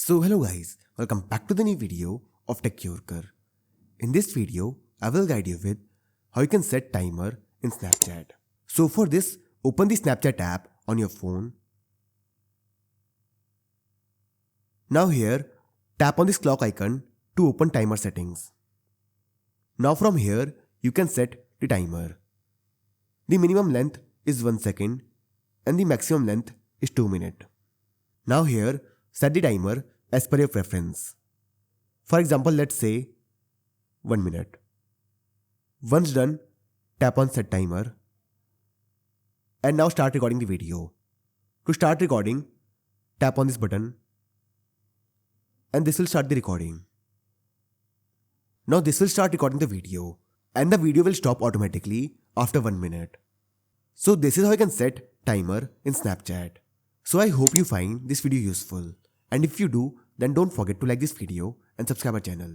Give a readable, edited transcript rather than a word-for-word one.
So hello guys, welcome back to the new video of Tech Yorker. In this video, I will guide you with how you can set timer in Snapchat. So for this, open the Snapchat app on your phone. Now here, tap on this clock icon to open timer settings. Now from here, you can set the timer. The minimum length is 1 second and the maximum length is 2 minutes. Now here, set the timer as per your preference. For example, let's say 1 minute. Once done, tap on set timer. And now start recording the video. To start recording, tap on this button. And this will start the recording. Now this will start recording the video. And the video will stop automatically after 1 minute. So this is how you can set timer in Snapchat. So I hope you find this video useful. And if you do, then don't forget to like this video and subscribe our channel.